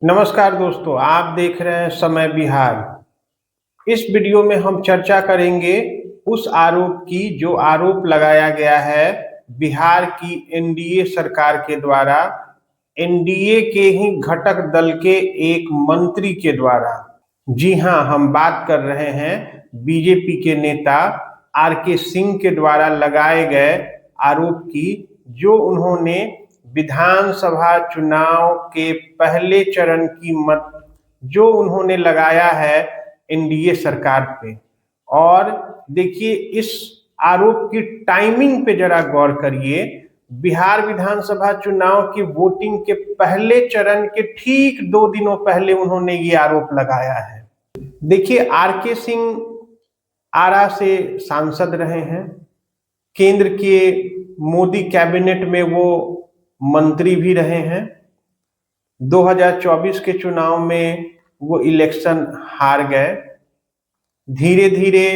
नमस्कार दोस्तों, आप देख रहे हैं समय बिहार। इस वीडियो में हम चर्चा करेंगे उस आरोप की जो आरोप लगाया गया है बिहार की एनडीए सरकार के द्वारा, एनडीए के ही घटक दल के एक मंत्री के द्वारा। जी हां, हम बात कर रहे हैं बीजेपी के नेता आर के सिंह के द्वारा लगाए गए आरोप की, जो उन्होंने विधानसभा चुनाव के पहले चरण की मत जो उन्होंने लगाया है एनडीए सरकार पे। और देखिए, इस आरोप की टाइमिंग पे जरा गौर करिए। बिहार विधानसभा चुनाव की वोटिंग के पहले चरण के ठीक 2 दिनों पहले उन्होंने ये आरोप लगाया है। देखिए, आर के सिंह आरा से सांसद रहे हैं, केंद्र के मोदी कैबिनेट में वो मंत्री भी रहे हैं। 2024 के चुनाव में वो इलेक्शन हार गए। धीरे धीरे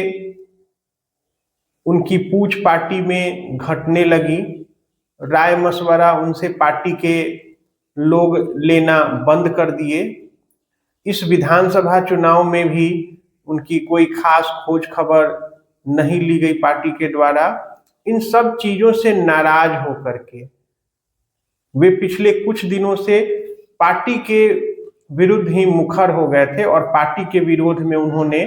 उनकी पूछ पार्टी में घटने लगी। राय मशवरा उनसे पार्टी के लोग लेना बंद कर दिए। इस विधानसभा चुनाव में भी उनकी कोई खास खोज खबर नहीं ली गई पार्टी के द्वारा। इन सब चीजों से नाराज होकर के वे पिछले कुछ दिनों से पार्टी के विरुद्ध ही मुखर हो गए थे और पार्टी के विरोध में उन्होंने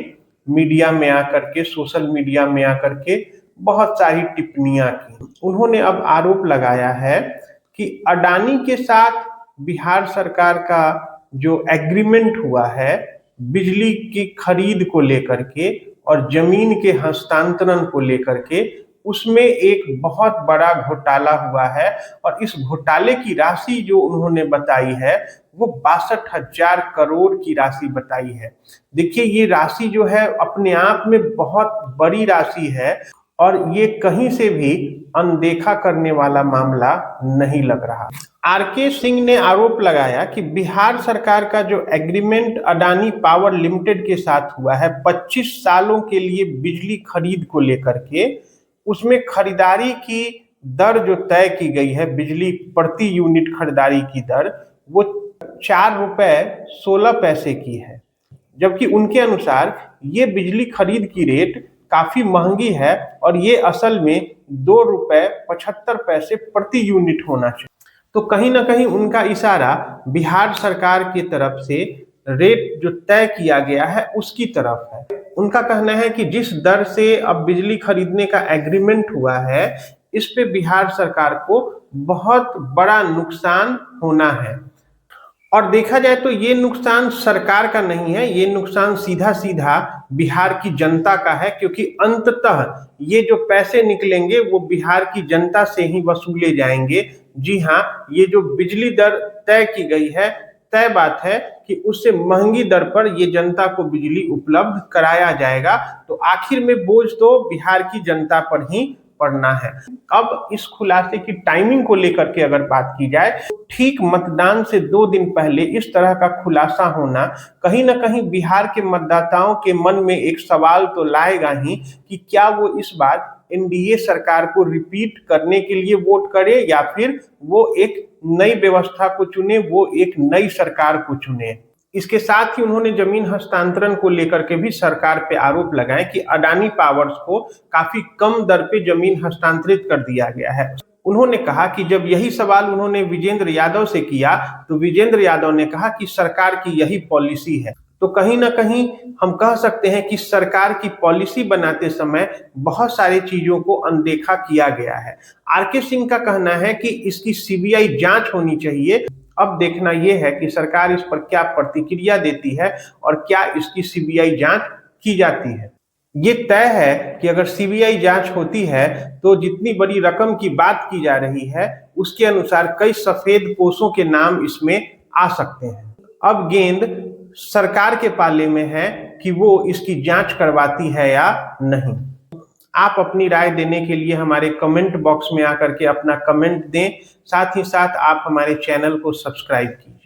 मीडिया में आकर के, सोशल मीडिया में आकर के बहुत सारी टिप्पणियां की। उन्होंने अब आरोप लगाया है कि अडानी के साथ बिहार सरकार का जो एग्रीमेंट हुआ है बिजली की खरीद को लेकर के और जमीन के हस्तांतरण को लेकर के, उसमें एक बहुत बड़ा घोटाला हुआ है। और इस घोटाले की राशि जो उन्होंने बताई है वो 62,000 करोड़ की राशि बताई है। देखिए, ये राशि जो है अपने आप में बहुत बड़ी राशि है और ये कहीं से भी अनदेखा करने वाला मामला नहीं लग रहा। आर के सिंह ने आरोप लगाया कि बिहार सरकार का जो एग्रीमेंट अडानी पावर लिमिटेड के साथ हुआ है 25 सालों के लिए बिजली खरीद को लेकर के, उसमें खरीदारी की दर जो तय की गई है, बिजली प्रति यूनिट खरीदारी की दर, वो 4 रुपए 16 पैसे की है। जबकि उनके अनुसार ये बिजली खरीद की रेट काफी महंगी है और ये असल में 2 रुपए 75 पैसे प्रति यूनिट होना चाहिए। तो कहीं ना कहीं उनका इशारा बिहार सरकार की तरफ से रेट जो तय किया गया है उसकी तरफ है। उनका कहना है कि जिस दर से अब बिजली खरीदने का एग्रीमेंट हुआ है, इस पे बिहार सरकार को बहुत बड़ा नुकसान होना है। और देखा जाए तो ये नुकसान सरकार का नहीं है, ये नुकसान सीधा सीधा बिहार की जनता का है, क्योंकि अंततः ये जो पैसे निकलेंगे वो बिहार की जनता से ही वसूले जाएंगे। जी हाँ, ये जो बिजली दर तय की गई है, तय बात है कि उससे महंगी दर पर ये जनता को बिजली उपलब्ध कराया जाएगा। तो आखिर में बोझ तो बिहार की जनता पर ही पड़ना है। अब इस खुलासे की टाइमिंग को लेकर के अगर बात की जाए, ठीक मतदान से 2 दिन पहले इस तरह का खुलासा होना कहीं ना कहीं बिहार के मतदाताओं के मन में एक सवाल तो लाएगा ही कि क्या वो इस बार एनडीए सरकार को रिपीट करने के लिए वोट करे या फिर वो एक नई व्यवस्था को चुने, वो एक नई सरकार को चुने। इसके साथ ही उन्होंने जमीन हस्तांतरण को लेकर के भी सरकार पे आरोप लगाए कि अडानी पावर्स को काफी कम दर पे जमीन हस्तांतरित कर दिया गया है। उन्होंने कहा कि जब यही सवाल उन्होंने विजेंद्र यादव से किया तो विजेंद्र यादव ने कहा कि सरकार की यही पॉलिसी है। तो कहीं ना कहीं हम कह सकते हैं कि सरकार की पॉलिसी बनाते समय बहुत सारी चीजों को अनदेखा किया गया है। आर के सिंह का कहना है कि इसकी सीबीआई जांच होनी चाहिए। अब देखना यह है कि सरकार इस पर क्या प्रतिक्रिया देती है और क्या इसकी सीबीआई जांच की जाती है। ये तय है कि अगर सीबीआई जांच होती है तो जितनी बड़ी रकम की बात की जा रही है उसके अनुसार कई सफेद पोशों के नाम इसमें आ सकते हैं। अब गेंद सरकार के पाले में है कि वो इसकी जांच करवाती है या नहीं। आप अपनी राय देने के लिए हमारे कमेंट बॉक्स में आकर के अपना कमेंट दें। साथ ही साथ आप हमारे चैनल को सब्सक्राइब कीजिए।